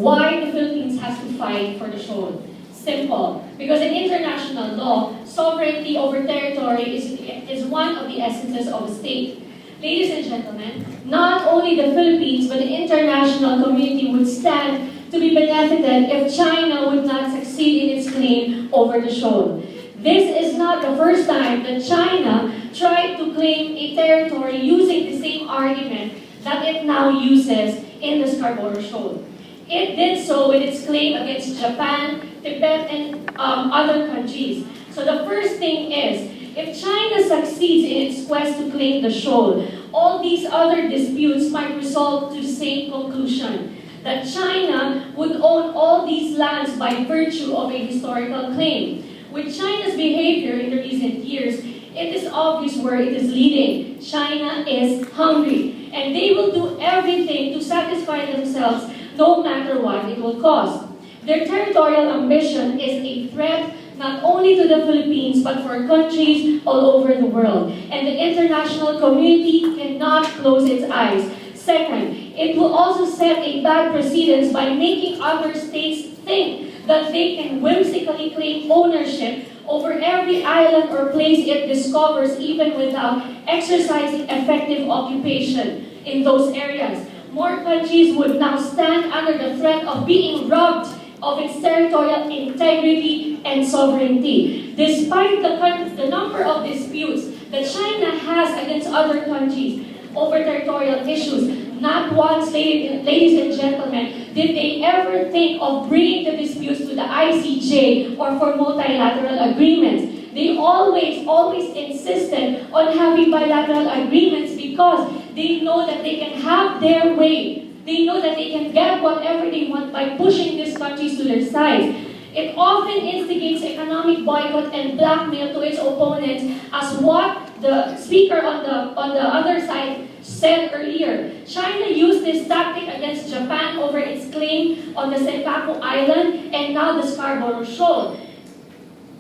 why the Philippines has to fight for the shoal. Simple. Because in international law, sovereignty over territory is one of the essences of a state. Ladies and gentlemen, not only the Philippines but the international community would stand to be benefited if China would not succeed in its claim over the shoal. This is not the first time that China tried to claim a territory using the same argument that it now uses in the Scarborough Shoal. It did so with its claim against Japan, Tibet, and other countries. So the first thing is, if China succeeds in its quest to claim the shoal, all these other disputes might result to the same conclusion, that China would own all these lands by virtue of a historical claim. With China's behavior in the recent years, it is obvious where it is leading. China is hungry, and they will do everything to satisfy themselves no matter what it will cost. Their territorial ambition is a threat not only to the Philippines but for countries all over the world, and the international community cannot close its eyes. Second, it will also set a bad precedence by making other states think that they can whimsically claim ownership over every island or place it discovers even without exercising effective occupation in those areas. More countries would now stand under the threat of being robbed of its territorial integrity and sovereignty. Despite the number of disputes that China has against other countries over territorial issues, not once, ladies and gentlemen, did they ever think of bringing the disputes to the ICJ or for multilateral agreements. They always insisted on having bilateral agreements because they know that they can have their way. They know that they can get whatever they want by pushing these countries to their side. It often instigates economic boycott and blackmail to its opponents, as what the speaker on the other side said earlier. China used this tactic against Japan over its claim on the Senkaku Island and now the Scarborough Shoal.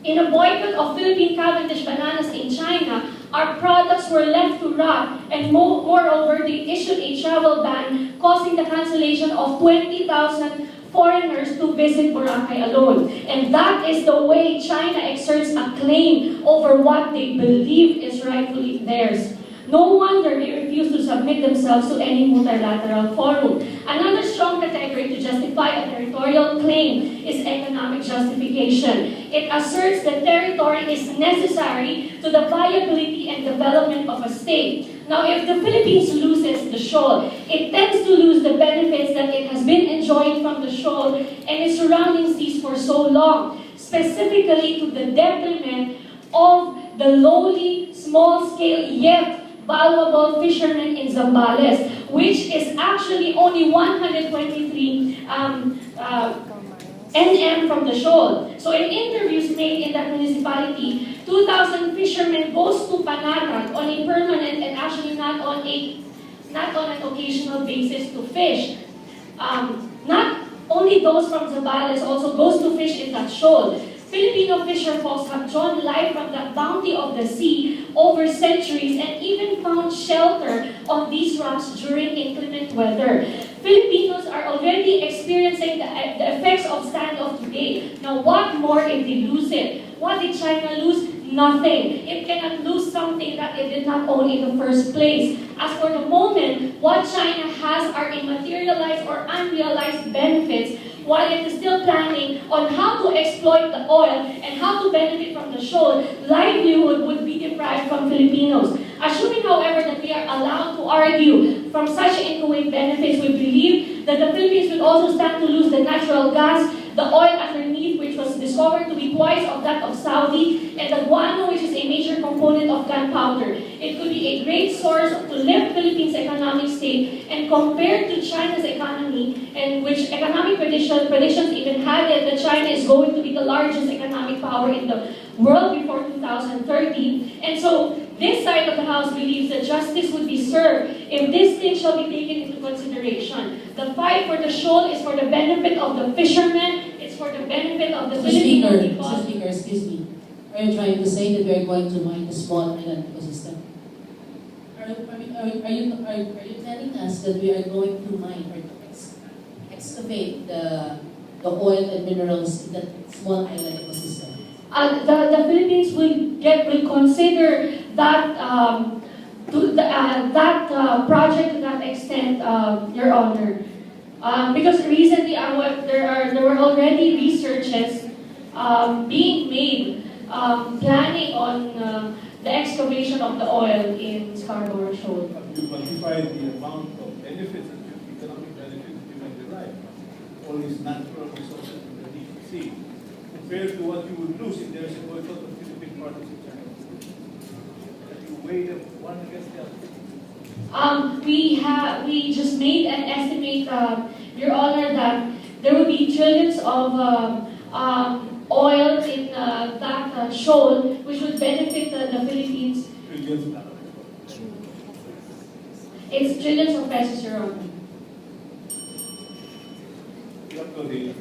In a boycott of Philippine Cavendish bananas in China, our products were left to rot, and moreover, they issued a travel ban, causing the cancellation of 20,000 foreigners to visit Boracay alone. And that is the way China exerts a claim over what they believe is rightfully theirs. No wonder they refuse to submit themselves to any multilateral forum. Another strong category to justify a territorial claim is economic justification. It asserts that territory is necessary to the viability and development of a state. Now, if the Philippines loses the shoal, it tends to lose the benefits that it has been enjoying from the shoal and its surrounding seas for so long, specifically to the detriment of the lowly, small-scale, yet valuable fishermen in Zambales, which is actually only 123 nm from the shoal. So in interviews made in that municipality, 2,000 fishermen goes to Panatag on a permanent and actually not on an occasional basis to fish. Not only those from Zambales also goes to fish in that shoal. Filipino fisher folks have drawn life from the bounty of the sea over centuries and even found shelter on these rocks during inclement weather. Filipinos are already experiencing the effects of standoff today. Now, what more if they lose it? What did China lose? Nothing. It cannot lose something that it did not own in the first place. As for the moment, what China has are immaterialized or unrealized benefits, while it is still planning on how to exploit the oil and how to benefit from the shoal. Livelihood would be deprived from Filipinos. Assuming, however, that we are allowed to argue from such inchoate benefits, we believe that the Philippines would also stand to lose the natural gas, the oil underneath, which was discovered to be twice of that of Saudi, and the guano, which is a major component of gunpowder. It could be a great source to lift Philippines' economic state, and compared to China's economy, and which economic predictions even had it that China is going to be the largest economic power in the world before 2030. And so this side of the House believes that justice would be served if this thing shall be taken into consideration. The fight for the shoal is for the benefit of the fishermen, it's for the benefit of the Filipino people. Mr. Speaker, excuse me. Are you trying to say that we are going to mine the small island ecosystem? Are you telling us that we are going to mine or to excavate excavate the oil and minerals in that small island ecosystem? The Philippines will consider that project to that extent, Your Honor, because recently there were already researches being made planning on the excavation of the oil in Scarborough Shoal. Have you quantified the amount of benefits and economic benefits that you can derive from all these natural resources in the deep sea compared to what you would lose if there is a boycott of Philippine parties in China? That you weigh them one against the other? We just made an estimate, Your Honor, that there will be trillions of oil in that shoal, which would benefit the Philippines. Trillions of dollars. It's trillions of pesos, Your Honor. What will they?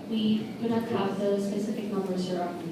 We do not have the specific numbers, Your Honor.